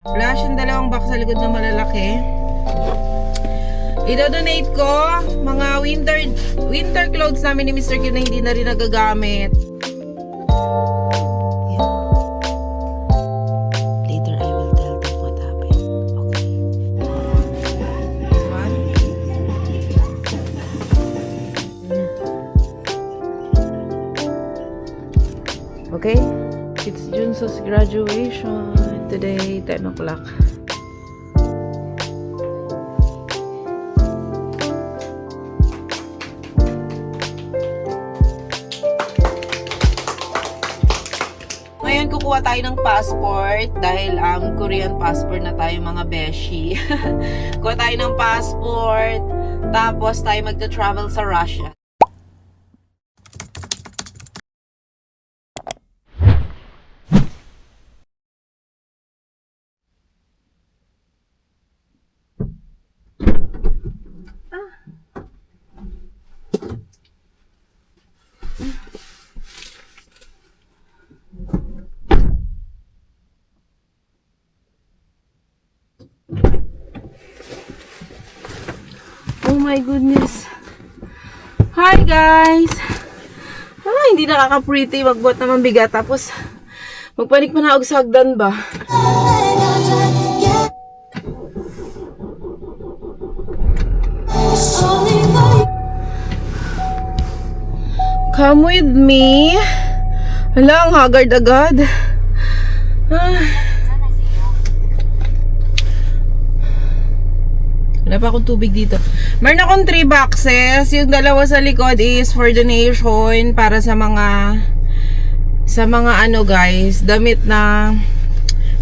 Flash yung dalawang box sa likod na malalaki. Idodonate ko mga winter clothes namin ni Mr. Q na hindi na rin nagagamit. Later I will tell them what happened. Okay. This one. Okay. It's Junso's graduation today, 10 o'clock. Ngayon kukuha tayo ng passport dahil Korean passport na tayo mga beshi. Kuha tayo ng passport, tapos tayo magta-travel sa Russia. Oh my goodness. Hi guys. Hindi nakaka-pretty magbuhat naman bigat tapos magpanik pa na og sa hagdan ba. Come with me. Hala, ang haggard agad. Wala pa akong tubig dito. Meron akong 3 boxes. Yung dalawa sa likod is for donation para sa mga ano guys, damit na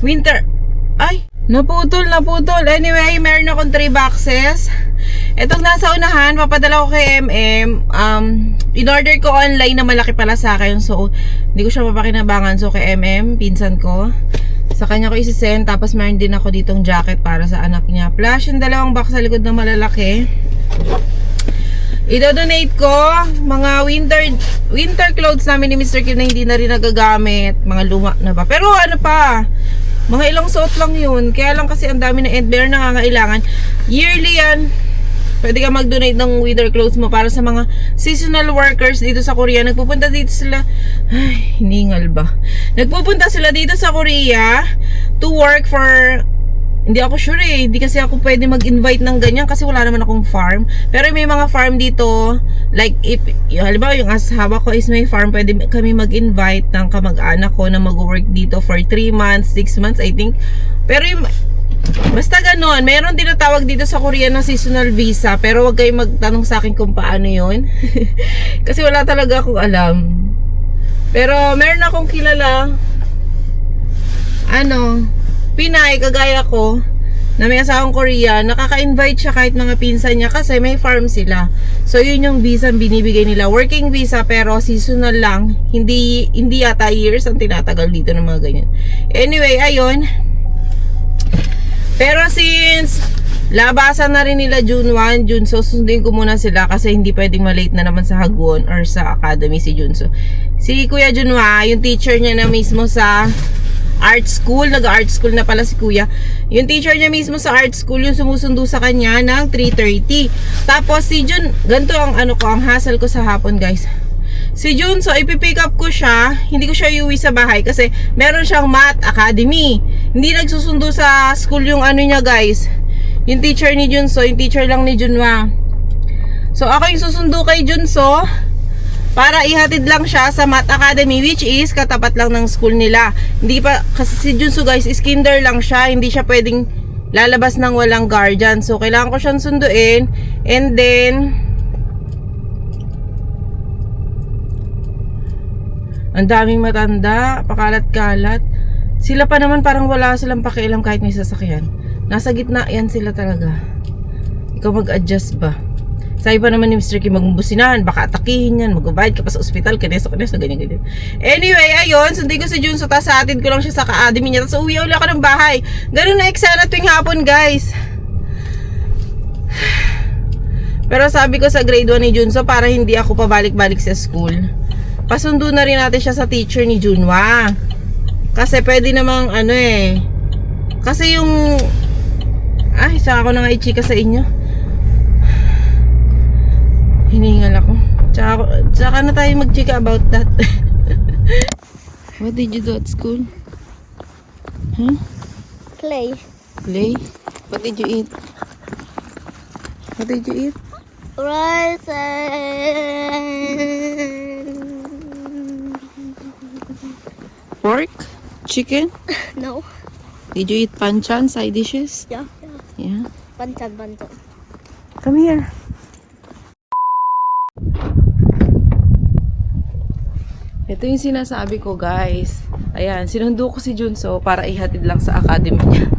winter. Ay, naputol. Anyway, meron akong 3 boxes. Itong nasa unahan, papadala ko kay MM. In-order ko online na malaki pala sa akin. So, hindi ko siya mapakinabangan. So, kay MM, pinsan ko. Sa kanya ko isi-send. Tapos meron din ako ditong jacket para sa anak niya. Plus yung dalawang box sa likod na malalaki. Idodonate ko mga winter clothes namin ni Mr. Q na hindi na rin nagagamit. Mga luma na ba. Pero ano pa, mga ilang suot lang yun. Kaya lang kasi ang dami na end bearer na nangangailangan. Yearly yan. Pwede ka mag-donate ng winter clothes mo para sa mga seasonal workers dito sa Korea. Nagpupunta dito sila. Ay, hiningal ba? Nagpupunta sila dito sa Korea to work for... Hindi ako sure eh. Hindi kasi ako pwede mag-invite ng ganyan kasi wala naman akong farm. Pero may mga farm dito. Like, if, halimbawa yung asawa ko is may farm, pwede kami mag-invite ng kamag-anak ko na mag-work dito for 3 months, 6 months, I think. Pero yung... Basta ganon, meron tinatawag dito sa Korea na seasonal visa. Pero wag kayong magtanong sa akin kung paano yun. Kasi wala talaga akong alam. Pero meron akong kilala Pinay, kagaya ko, na may asawang Korea, nakaka-invite siya kahit mga pinsan niya kasi may farm sila. So yun yung visa binibigay nila, working visa pero seasonal lang. Hindi yata years ang tinatagal dito ng mga ganyan. Anyway, ayun. Pero since labasan na rin nila June 1, Junso, sundin ko muna sila kasi hindi pwedeng malate na naman sa Hagwon or sa academy si Junso. Si Kuya Junwa, yung teacher niya na mismo sa art school, nag-art school na pala si Kuya. Yung teacher niya mismo sa art school, yung sumusundo sa kanya ng 3:30. Tapos si Jun, ganito ang ang hassle ko sa hapon guys. Si Jun, so ipipick up ko siya, hindi ko siya iuwi sa bahay kasi meron siyang math academy. Hindi nagsusundo sa school yung niya guys. Yung teacher ni Junso, yung teacher lang ni Junwa. So ako yung susundo kay Junso para ihatid lang siya sa math academy, which is katapat lang ng school nila. Hindi pa, kasi si Junso guys is kinder lang siya, hindi siya pwedeng lalabas ng walang guardian. So kailangan ko siyang sunduin. And then ang daming matanda, pakalat-kalat. Sila pa naman parang wala silang pakialam kahit may sasakyan. Nasa gitna yan sila talaga. Ikaw mag-adjust ba? Sabi pa naman ni Mr. Kim, magbusinahan, baka atakihin yan, magbabayad ka pa sa ospital, kaneso, ganyan. Anyway, ayun, sundin ko si Junso, tapos atid ko lang siya sa academy niya, tapos uwi ulit ako ng bahay. Ganun na eksena tuwing hapon, guys. Pero sabi ko sa grade 1 ni Junso, para hindi ako pabalik-balik sa school, pasundo na rin natin siya sa teacher ni Junwa. Kasi pwede namang Kasi yung... Ay, saka ko na nga i-chika sa inyo. Hiningal ako. Tsaka na tayo mag-chika about that. What did you do at school? Huh? Play. Play? What did you eat? What did you eat? Rice Pork? Chicken? No. Did you eat panchan, side dishes? Yeah. Yeah. Banchan. Come here. Ito yung sinasabi ko, guys. Ayan, sinundo ko si Junso para ihatid lang sa academy niya.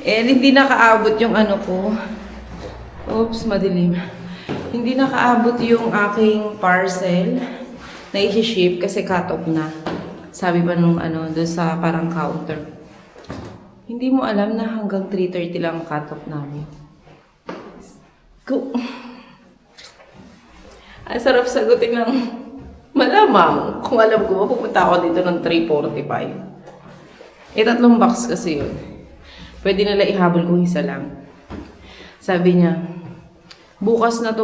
And hindi nakaabot yung ano ko. Oops, madilim. Hindi nakaabot yung aking parcel na i-ship kasi cut off na. Sabi ba nung ano, doon sa parang counter. Hindi mo alam na hanggang 3:30 lang cut off namin. Ang sarap sagutin ng malamang. Kung alam ko, pupunta ako dito ng 3:45. 3 box kasi yun. Pwede nila ihabol kung isa lang. Sabi niya, bukas na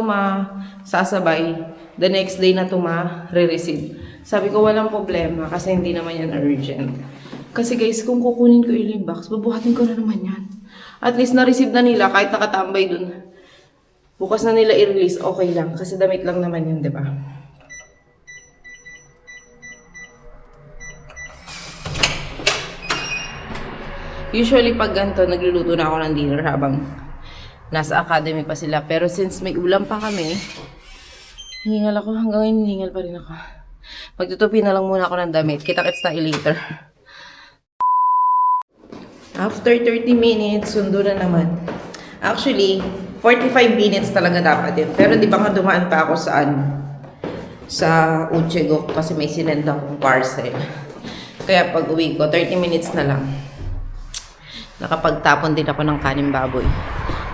sasabay. The next day na re-receive. Sabi ko, walang problema kasi hindi naman yan urgent. Kasi guys, kung kukunin ko yung box, babuhatin ko na naman yan. At least na-receive na nila kahit nakatambay dun. Bukas na nila i-release, okay lang. Kasi damit lang naman yun, di ba? Usually pag ganito, nagluluto na ako ng dinner habang nasa academy pa sila. Pero since may ulam pa kami, hiningal ako. Hanggang ngayon, hiningal pa rin ako. Magtutupi na lang muna ako ng damit. Kita-kits tayo later. After 30 minutes, sundo na naman. Actually, 45 minutes talaga dapat yun. Pero di ba nga dumaan pa ako sa Uchegok kasi may sinend akong parcel. Kaya pag uwi ko, 30 minutes na lang. Nakapagtapon din ako ng kaning baboy.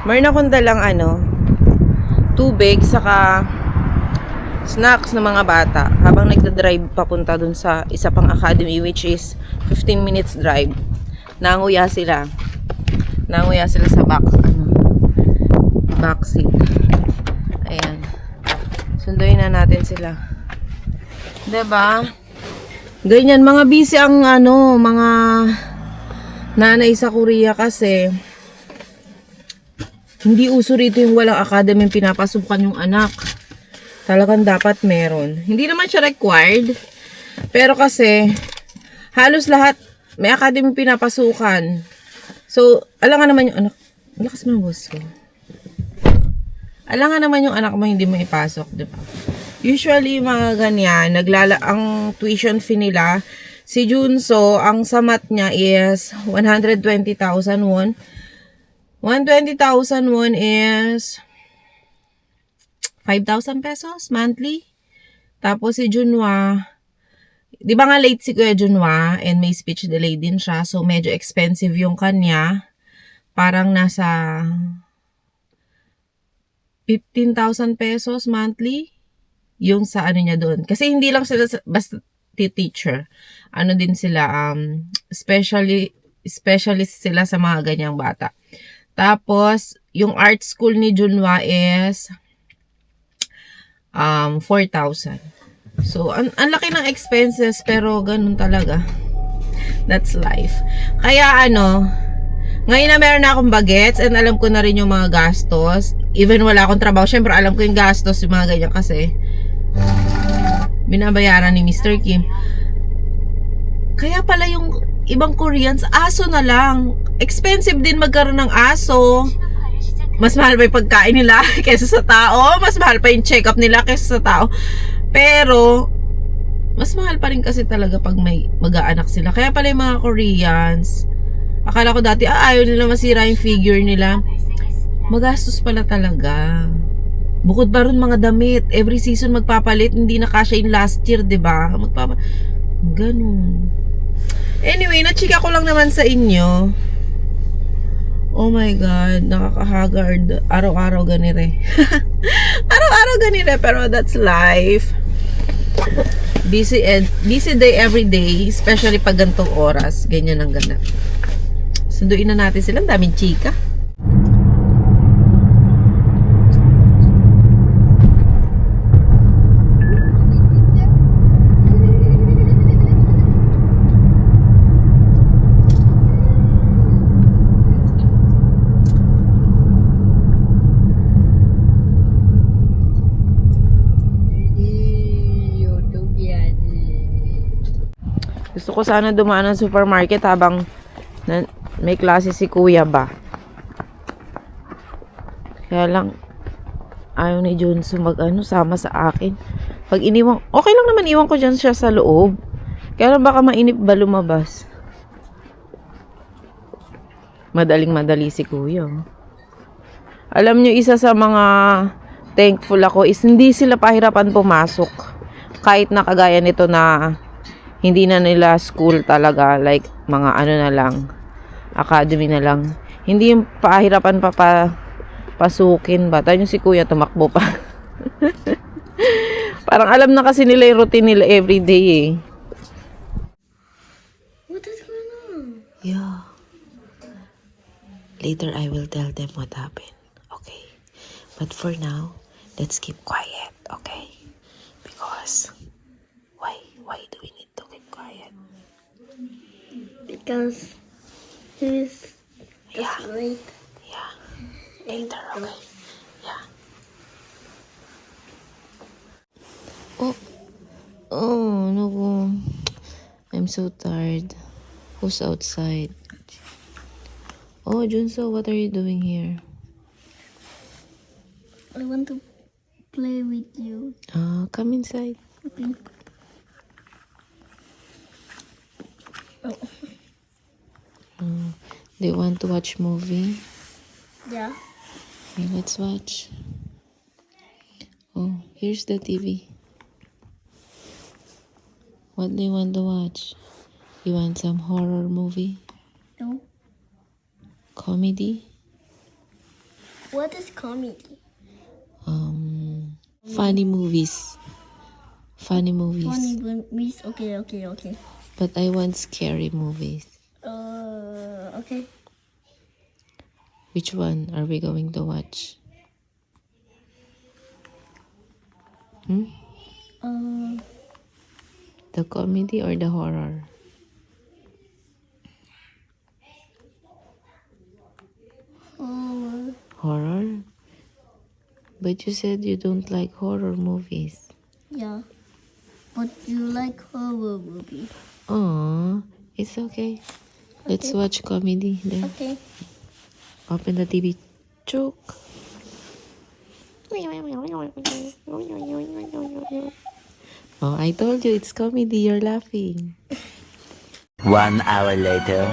Meron akong dalang tubig saka snacks ng mga bata habang nagda-drive papunta dun sa isa pang academy which is 15 minutes drive. Nanguya sila sa back seat. Ayan. Sunduin na natin sila. 'Di ba? Ganyan mga busy ang mga nanay sa Korea kasi hindi uso rito yung walang academy pinapasukan yung anak. Talagang dapat meron. Hindi naman siya required. Pero kasi halos lahat may academy pinapasukan. So, alangan naman yung anak. Lakas mo ang boss ko. Alangan naman yung anak mo hindi mo ipasok, di ba? Usually, mga ganyan, ang tuition fee nila, si Junso, ang samat niya is 120,000 won. 120,000 won is 5,000 pesos monthly. Tapos si Junwa, di ba nga late si Kuya Junwa and may speech delay din siya. So, medyo expensive yung kanya. Parang nasa 15,000 pesos monthly yung sa niya doon. Kasi hindi lang sila basta teacher. Din sila, specialist sila sa mga ganyang bata. Tapos, yung art school ni Junwa is 4,000. So, ang laki ng expenses pero ganun talaga. That's life. Kaya ngayon na meron na akong bagets and alam ko na rin yung mga gastos. Even wala akong trabaho, syempre alam ko yung gastos, yung mga ganyan kasi binabayaran ni Mr. Kim. Kaya pala yung ibang Koreans, aso na lang. Expensive din magkaroon ng aso. Mas mahal pa yung pagkain nila kaysa sa tao. Mas mahal pa yung check-up nila kaysa sa tao. Pero, mas mahal pa rin kasi talaga pag may mag-aanak sila. Kaya pala yung mga Koreans, akala ko dati, ayaw nila masira yung figure nila. Magastos pala talaga. Bukod ba rin mga damit, every season magpapalit, hindi na kasya yung last year, diba? Ganun. Anyway, nachika ko lang naman sa inyo. Oh my God, nakaka-haggard. Araw-araw ganire. Araw-araw ganire, pero that's life. Busy day every day, especially pag gantong oras. Ganyan ang ganap. Sunduin na natin sila. Ang daming chika. Gusto ko sana dumaan ng supermarket habang may klase si kuya ba. Kaya lang, ayaw ni Junso sama sa akin. Pag iniwan, okay lang naman iwan ko dyan siya sa loob. Kaya lang baka mainip ba lumabas. Madaling-madali si kuya. Alam nyo, isa sa mga thankful ako is hindi sila pahirapan pumasok. Kahit nakagaya nito na hindi na nila school talaga, like mga na lang, academy na lang. Hindi yung pahirapan pasukin ba. Tayo si kuya tumakbo pa. Parang alam na kasi nila yung routine nila everyday eh. What is going on? Yeah. Later I will tell them what happened. Okay. But for now, let's keep quiet, okay? Because why do we need to keep quiet? Because he's Yeah. late. Yeah. Later, okay? Yeah. Oh, no. I'm so tired. Who's outside? Oh, Junso, what are you doing here? I want to play with you. Come inside. Okay. Do you want to watch movie? Yeah. Okay, let's watch. Oh, here's the TV. What do you want to watch? You want some horror movie? No. Comedy? What is comedy? Funny movies. Funny movies. Funny movies. Okay. But I want scary movies. Okay. Which one are we going to watch? The comedy or the horror? Horror? But you said you don't like horror movies. Yeah. But you like horror movie. Oh, it's okay. Let's Okay. watch comedy then. Okay. Open the TV. Choke. Oh, I told you it's comedy. You're laughing. 1 hour later.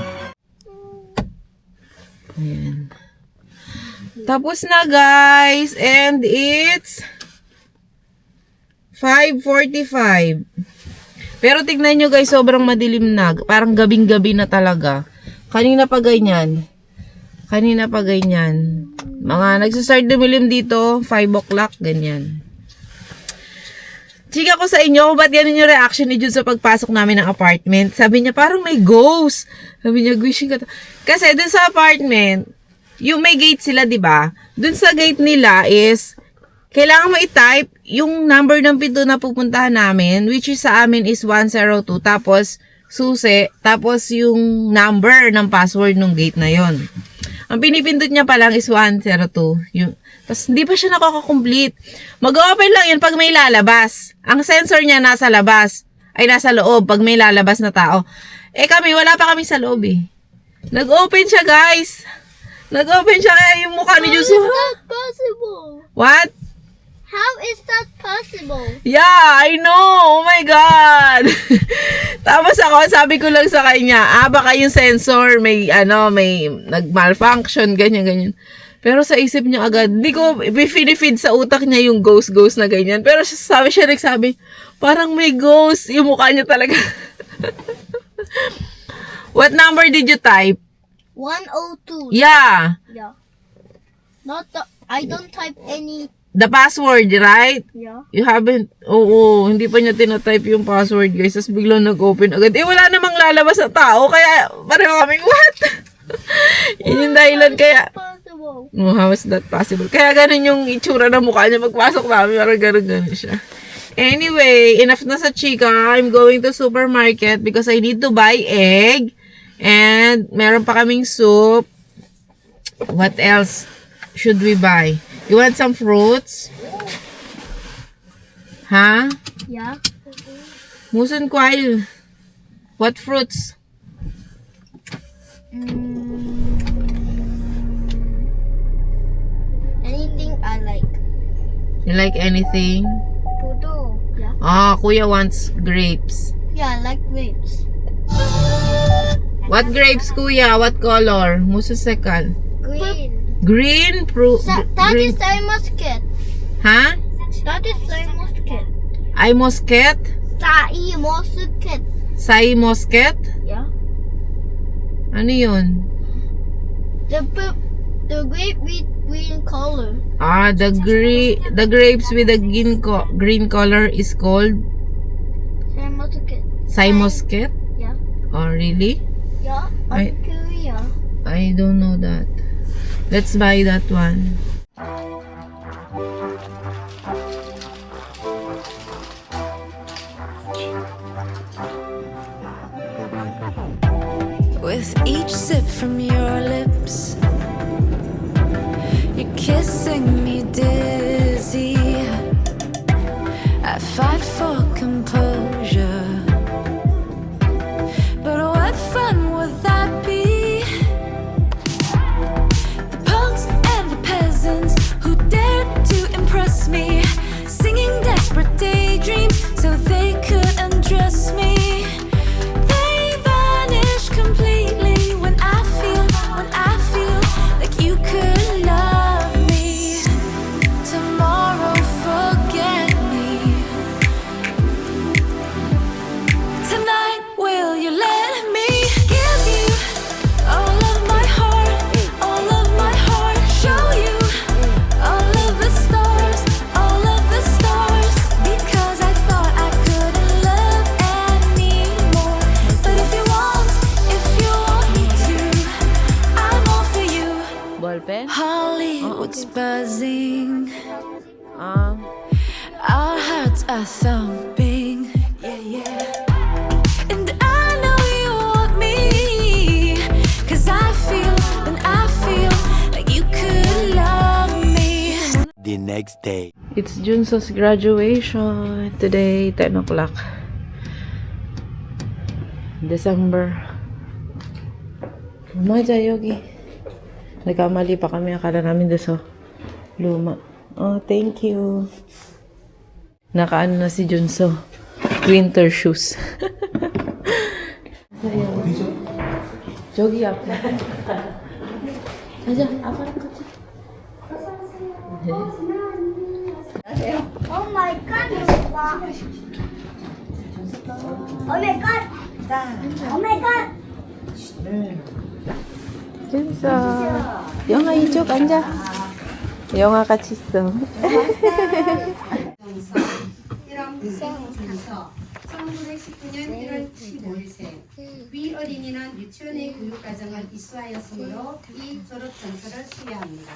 Ayan. Tapos na guys. And it's 5:45. Pero tignan nyo guys, sobrang madilim na. Parang gabing-gabi na talaga. Kanina pa ganyan. Mga nagsastart dumilim dito, 5 o'clock, ganyan. Chika ko sa inyo, ba't ganun yung reaction ni Jude sa pagpasok namin ng apartment? Sabi niya, parang may ghost. Sabi niya, wishing ka to. Kasi dun sa apartment, yung may gate sila, di ba? Dun sa gate nila is, kailangan mo i-type yung number ng pinto na pupuntahan namin, which is sa amin is 102, tapos susi, tapos yung number ng password ng gate na yon. Ang pinipindot niya pa lang is 102. Tapos hindi pa siya nakaka-complete. Mag-open lang yun pag may lalabas. Ang sensor niya nasa labas. Ay, nasa loob pag may lalabas na tao. Eh kami, wala pa kami sa loob eh. Nag-open siya guys. Nag-open siya kaya yung mukha ni Juso. That possible? What? How is that possible? Yeah, I know. Oh my God. Tapos ako, sabi ko lang sa kanya, baka yung sensor may nag-malfunction, ganyan. Pero sa isip niya agad, hindi ko pinifeed sa utak niya yung ghost na ganyan. Pero nagsabi, parang may ghost. Yung mukha niya talaga. What number did you type? 102. Yeah. Yeah. I don't type any. The password, right? Yeah. You haven't, oo, hindi pa niya tinatype yung password guys, tapos biglang nag-open agad. Wala namang lalabas na tao, kaya pareho kami, what? Yun yung dahilan kaya, Possible. oh, how is that possible? Kaya ganun yung itsura ng mukha niya pagpasok namin. Parang ganun siya. Anyway, enough na sa chika. I'm going to supermarket because I need to buy egg. And meron pa kaming soup. What else should we buy? You want some fruits? Huh? Yeah. Musun kwail. What fruits? Anything I like. You like anything? Potato. Yeah. Ah, kuya wants grapes. Yeah, I like grapes. What grapes, kuya? What color? Mususekal. Green. Green? That Green. is a musket. Ha? That is a musket. Ay mosket? Sai musket. Sai mosket? Yeah. Ano yun? The grape with green color. Ah, the grapes with the green color is called Sai musket. Sai mosket? Yeah. Oh, really? Yeah. I- I'm Korea. I don't know that. Let's buy that one. With each sip from your lips, you're kissing me dizzy. I fight for composure, but what fun would that be? The punks and the peasants who dared to impress me, singing desperate daydreams so they could undress me. They vanish completely when I feel like you could love me. Tomorrow, forget me. Tonight, will you let me give you all of my heart, all of my heart? Show you all of the stars, all of the stars. Because I thought I couldn't love anymore. But if you want me to, I'm all for you. Ballpen? Hollywood's buzzing, Ah. our hearts are thumping. Yeah, yeah. And I know you want me, 'cause I feel like you could love me. The next day. It's Junso's graduation today, 10 o'clock. December. Umaja, Yogi. Nagkamali pa kami. Akala namin doon sa luma. Oh, thank you. Nakaano na si Junso. Winter shoes. Jogi ako. Aja, apa 같이. Oh my god. Oh my god. Oh my god. 준서. 영아 이쪽 앉아. 영아 같이 있어. 준서 1919년 1월 15일생 위 어린이는 유치원의 교육과정을 이수하였으므로 이 졸업증서를 수여합니다.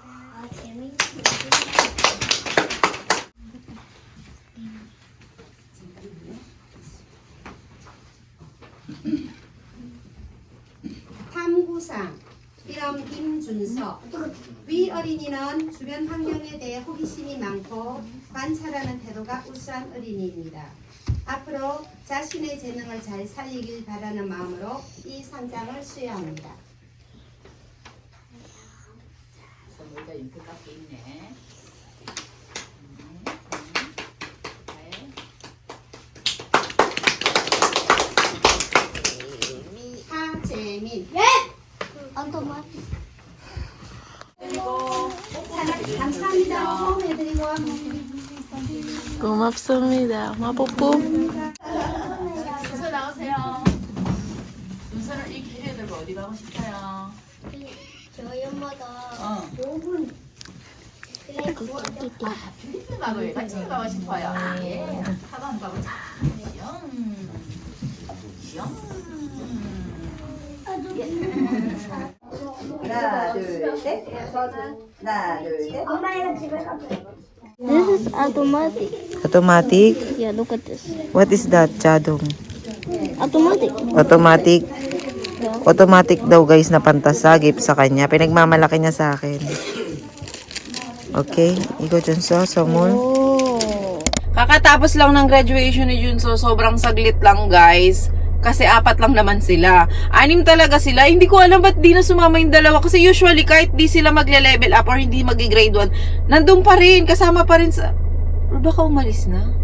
아, 재밌어. 탐구상 이름 김준서 위 어린이는 주변 환경에 대해 호기심이 많고 관찰하는 태도가 우수한 어린이입니다. 앞으로 자신의 재능을 잘 살리길 바라는 마음으로 이 상장을 수여합니다. 선물가 이렇게 깎여 있네. 하재민 automatic. 감사합니다. 호응해드리고 고맙습니다. 마뽀뽀. 나오세요. 윤서는 이 캐리어 들고 어디 가고 싶어요? 저녁마다 어. 5분. 비빔밥을 같이 가고 싶어요. 예. 사방밥을 쫙. 하나, 둘, 셋. 하나, 둘, 셋. This is automatic. Automatic? Yeah, look at this. What is that, Chadong? Automatic. Automatic? Automatic daw guys na pantasagip sa kanya. Pinagmamalaki niya sa akin. Okay, ikaw Junso, Somol. Oh. Kakatapos lang ng graduation ni Junso, sobrang saglit lang guys. Kasi 4 lang naman sila. 6 talaga sila. Hindi ko alam ba't di na sumama yung dalawa. Kasi usually kahit di sila magle-level up or hindi mag-grade 1, nandun pa rin. Kasama pa rin sa... Or baka umalis na?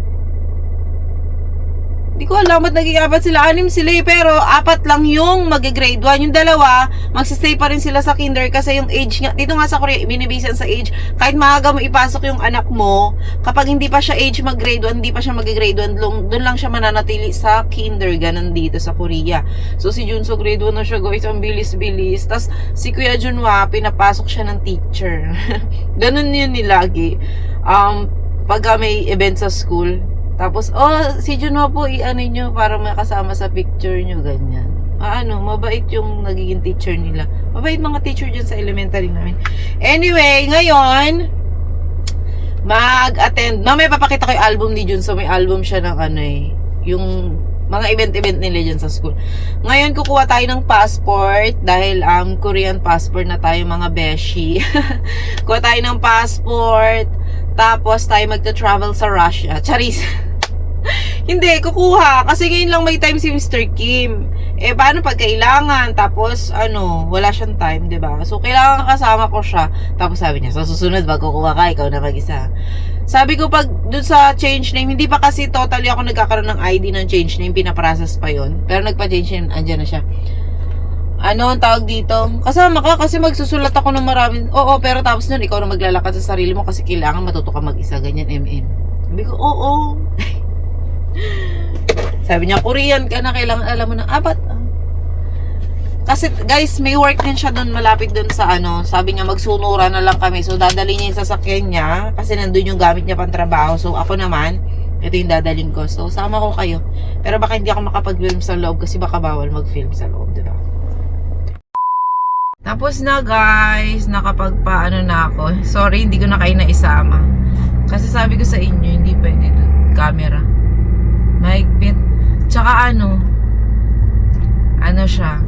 Hindi ko alam ba't naging 4 sila. 6 sila eh. Pero 4 lang yung mag-grade 1. Yung dalawa, magsistay pa rin sila sa kinder. Kasi yung age nga, dito nga sa Korea, binibisan sa age. Kahit maaga mo ipasok yung anak mo, kapag hindi pa siya age mag-grade 1, hindi pa siya mag-grade 1, doon lang siya mananatili sa kinder. Ganun dito sa Korea. So si Junso grade 1 na siya guys. Ang bilis-bilis. Tapos si Kuya Junwa, pinapasok siya ng teacher. Ganun yun nilagi. Pagka may event sa school, tapos, si Junwa po, i-ano nyo para makasama sa picture nyo, ganyan. Mabait yung nagiging teacher nila. Mabait mga teacher dyan sa elementary namin. Anyway, ngayon, mag-attend. Mamaya papakita ko yung album ni Junso. May album siya ng yung mga event nila dyan sa school. Ngayon, kukuha tayo ng passport dahil Korean passport na tayo mga beshi. Kuha tayo ng passport. Tapos tayo magta-travel sa Russia. Charis. Hindi, kukuha. Kasi ngayon lang may time si Mr. Kim. Paano pag kailangan? Tapos, wala siyang time, diba? So, kailangan kasama ko siya. Tapos sabi niya, sa susunod, pag kukuha ka, ikaw na mag-isa. Sabi ko, pag dun sa change name, hindi pa kasi totally ako nagkakaroon ng ID ng change name. Pinaprocess pa yon. Pero nagpa-change name, andyan na siya. Ang tawag dito? Kasama ka kasi magsusulat ako ng maraming. Oo, pero tapos nun, ikaw na maglalakad sa sarili mo kasi kailangan matuto ka mag-isa. Ganyan, Sabi ko, oo. Sabi niya, Korean ka na, kailangan alam mo na, ba't? Kasi, guys, may work din siya doon, malapit doon sa sabi niya, magsunura na lang kami. So, dadali niya yung sasakyan niya, kasi nandun yung gamit niya pang trabaho. So, ako naman, ito yung dadaling ko. So, sama ko kayo. Pero baka hindi ako makapag-film sa loob kasi baka bawal mag-film sa loob, diba? Tapos na guys, nakapagpaano na ako. Sorry, hindi ko na kayo naisama. Kasi sabi ko sa inyo, hindi pwede camera. Mahigpit. Tsaka siya.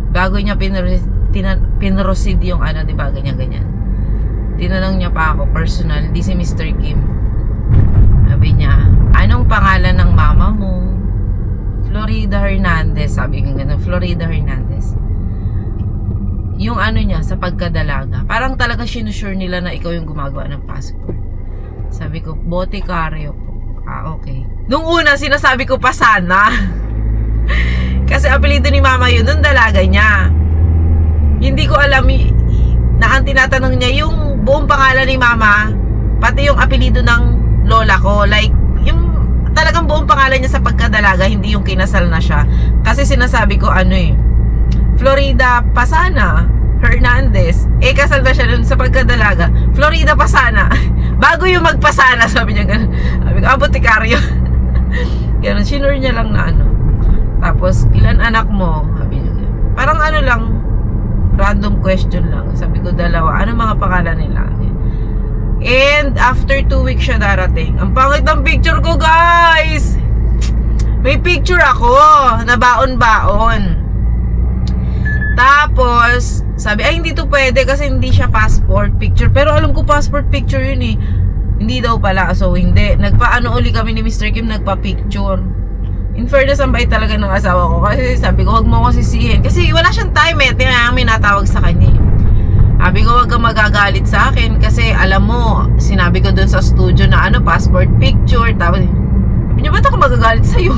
Bago niya pinroceed yung diba, ganyan. Tinanong niya pa ako, personal, di si Mr. Kim. Sabi niya, anong pangalan ng mama mo? Florida Hernandez. Sabi ko gano'n, Florida Hernandez. Yung niya, sa pagkadalaga. Parang talaga sinusure nila na ikaw yung gumagawa ng passport. Sabi ko, Boticario po. Okay. Nung una, sinasabi ko pa sana. Kasi apelido ni mama yun, nung dalaga niya. Hindi ko alam na ang tinatanong niya, yung buong pangalan ni mama, pati yung apelido ng lola ko. Like, yung talagang buong pangalan niya sa pagkadalaga, hindi yung kinasal na siya. Kasi sinasabi ko, Florida Pasana Hernandez. Kasal na siya dun sa pagkadalaga. Florida Pasana. Bago yung magpasana, sabi niya gano'n. Sabi ko, Boticario. Gano'n, sinure niya lang na Tapos, ilan anak mo? Sabi niya gano'n. Parang lang, random question lang. Sabi ko, 2. Ano mga pangalan nila? And, after 2 weeks siya darating. Ang pangit ng picture ko, guys! May picture ako, na baon-baon. Tapos, sabi, hindi to pwede kasi hindi siya passport picture. Pero alam ko passport picture yun eh. Hindi daw pala. So, hindi. Uli kami ni Mr. Kim, nagpa-picture. In fairness, ang bait talaga ng asawa ko. Kasi sabi ko, huwag mo ko sisihin. Kasi wala siyang time eh. May natawag sa kanya. Sabi ko, huwag kang magagalit sa akin. Kasi alam mo, sinabi ko dun sa studio na passport picture. Tapos, sabi niya, ba't ako magagalit sa'yo?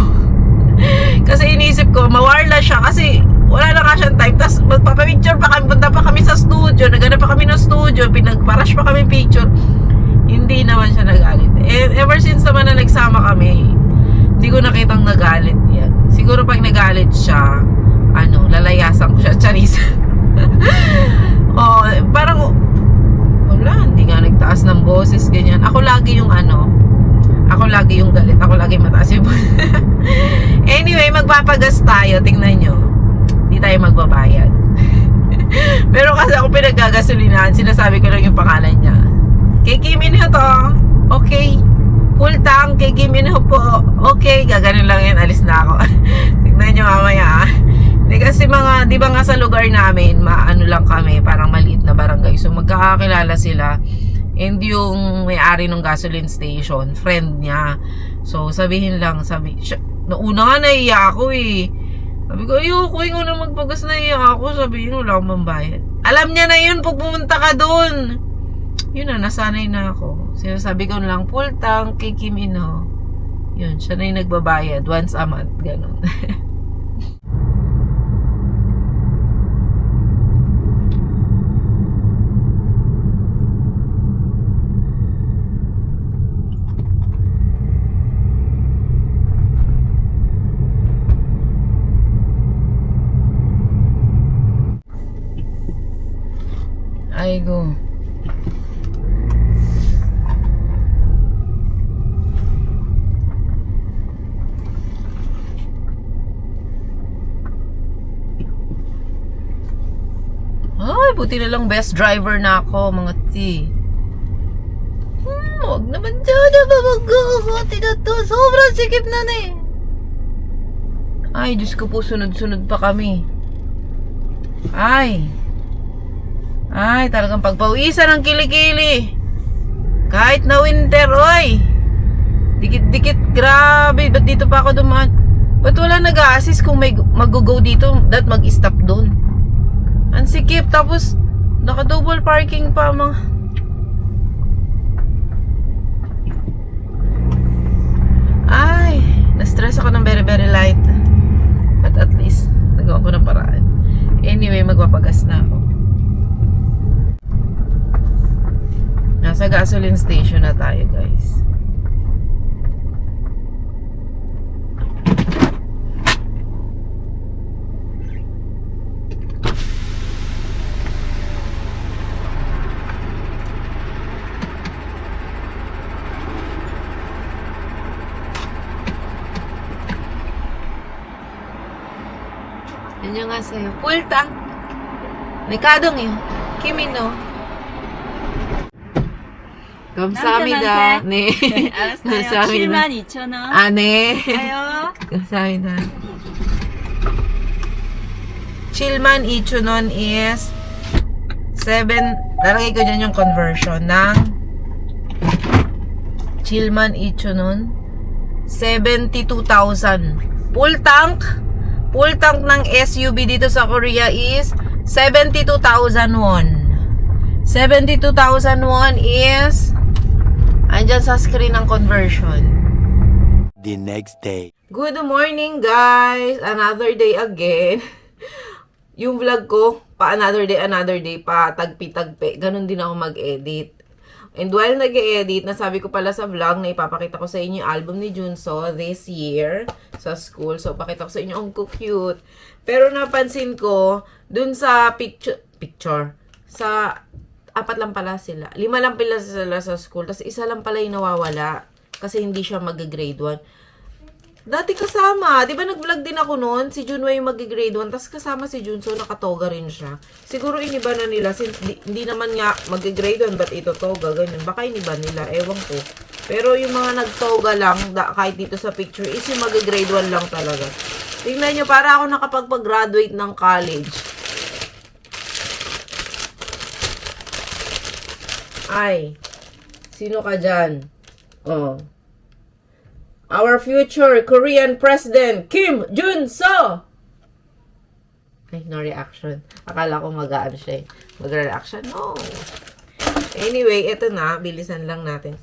Kasi iniisip ko, mawarla siya. Kasi, wala na nga siyang time. Tapos magpapapicture pa kami. Punta pa kami sa studio. Naghanap pa kami ng studio. Pinagparash pa kami picture. Hindi naman siya nagalit. Ever since naman na nagsama kami, hindi ko nakitang nagalit yan. Siguro pag nagalit siya, lalayasan ko siya. Charis. Oh, parang wala, hindi nga nagtaas ng boses, ganyan. Ako lagi yung galit. Ako lagi mataas yung Anyway, magpapagas tayo. Tingnan nyo. Hindi tayo magbabayad. Pero kasi ako pinagagasolinahan, sinasabi ko lang yung pangalan niya. Kay Kim Minho to. Okay. Full tank, kay Kim Minho po. Okay, gaganon lang yan. Alis na ako. Tingnan nyo mamaya. Hindi kasi di ba nga sa lugar namin, maano lang kami, parang maliit na barangay. So magkakakilala sila. And yung may-ari ng gasoline station, friend niya. So sabihin lang, nauna nga naiya ako eh. Sabi ko, ayoko, ikaw na magpagas, naiya ako. Sabihin, wala akong mambayad. Alam niya na yun pag pumunta ka dun. Yun na, nasanay na ako. Sinasabi ko lang, full tank kay Kim Minho. Yun, siya na yung nagbabayad once a month, ganun. Ay, go. Ay, buti na lang best driver na ako, mga ti. Huwag naman dyan, buti na to. Sobrang sikip na na eh. Ay, Diyos ko po, sunod-sunod pa kami. Ay, talagang pagpawisan ang kilikili. Kahit na winter, oy. Dikit-dikit, grabe. Ba't dito pa ako dumaan? Ba't wala nag-a-assist kung may mag-go dito? Dapat mag-stop doon. Ang sikip, tapos naka-double parking pa mga. Ay, na-stress ako ng very very light. But at least nagawa ko ng paraan. Anyway, magpapagas na ako. Nasa gasoline station na tayo, guys. Yan yung nga sa'yo. Full tank. Nikadong yun. Kim Minho. 감사합니다. 네. 알았어요. 감사합니다. 72,000원. 아, 네. 가요. 감사합니다. 72,000원 is 7, lalagay ko dyan yung conversion ng 72,000 72,000. Full tank ng SUV dito sa Korea is 72,000 won. 72,000 won is andyan sa screen ng conversion. The next day. Good morning, guys! Another day again. Yung vlog ko, pa another day, pa tagpi-tagpi. Ganon din ako mag-edit. And while nag-edit, nasabi ko pala sa vlog na ipapakita ko sa inyo yung album ni Junso this year sa school. So, pakita ko sa inyo, ang cute. Pero napansin ko, dun sa picture, sa 4 lang pala sila. 5 lang pala sila sa school. Tapos isa lang pala yung nawawala. Kasi hindi siya mag-grade 1. Dati kasama. Di ba nag-vlog din ako noon? Si Junway mag-grade 1. Tapos kasama si Junso, nakatoga rin siya. Siguro iniba na nila. Since hindi naman nga mag-grade 1, ba't ito toga? Ganyan. Baka iniba nila. Ewan ko. Pero yung mga nagtoga lang, kahit dito sa picture, is yung mag-grade 1 lang talaga. Tingnan nyo, para ako nakapag-graduate ng college. Ay, sino ka dyan? Oh. Our future Korean President, Kim Jun-so! Ay, no reaction. Akala ko mag-aan siya eh. Mag-reaction? No. Anyway, eto na. Bilisan lang natin.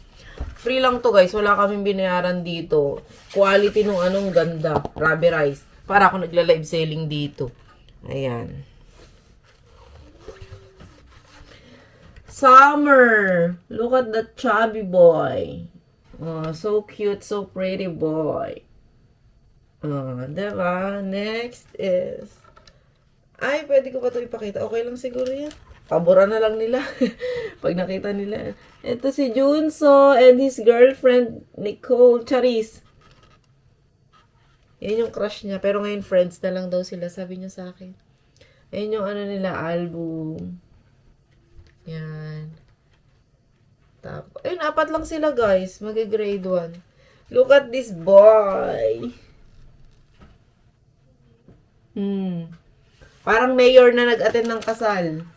Free lang to, guys. Wala kaming binayaran dito. Quality nung anong ganda. Rabi rice. Para ako nagla-live selling dito. Ayan. Summer! Look at that chubby boy. Oh, so cute, so pretty boy. Oh, diba? Next is Ay, pwede ko ba ito ipakita? Okay lang siguro yan. Pabura na lang nila. Pag nakita nila. Ito si Junso and his girlfriend, Nicole Charis. Yan yung crush niya. Pero ngayon, friends na lang daw sila. Sabi niya sa akin. Yan yung ano nila, album. Yan. Tapos, ayun, 4 lang sila, guys. Mag-grade 1. Look at this boy. Parang mayor na nag-attend ng kasal.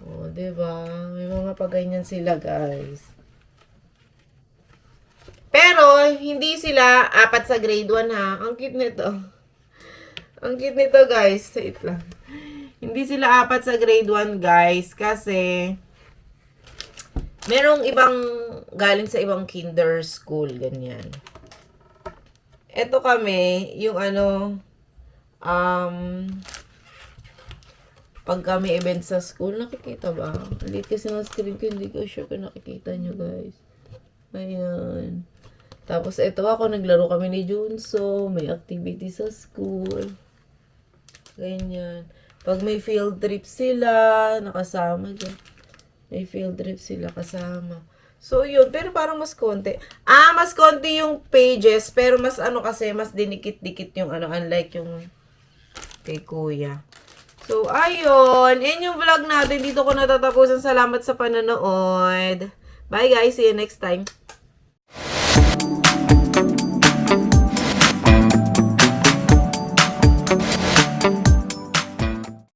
Oh, diba? May mga paganyan sila, guys. Pero, hindi sila 4 sa grade 1, ha? Ang cute nito. Ang cute nito, guys. Wait lang. Hindi sila 4 sa grade 1, guys. Kasi, merong ibang, galing sa ibang kinder school, ganyan. Ito kami, yung ano, pag kami event sa school, nakikita ba? Late kasi ng screen ko, hindi ko sure kung nakikita nyo, guys. Ayan. Tapos, ito ako, naglaro kami ni Junso, may activity sa school. Ganyan. Pag may field trip sila, nakasama dyan. May field trip sila kasama. So, yun. Pero parang mas konti. Mas konti yung pages. Pero mas ano kasi, mas dinikit-dikit yung ano. Unlike yung kay Kuya. So, ayun. Yan yung vlog natin. Dito ko natatapusan. Salamat sa panonood. Bye guys. See you next time.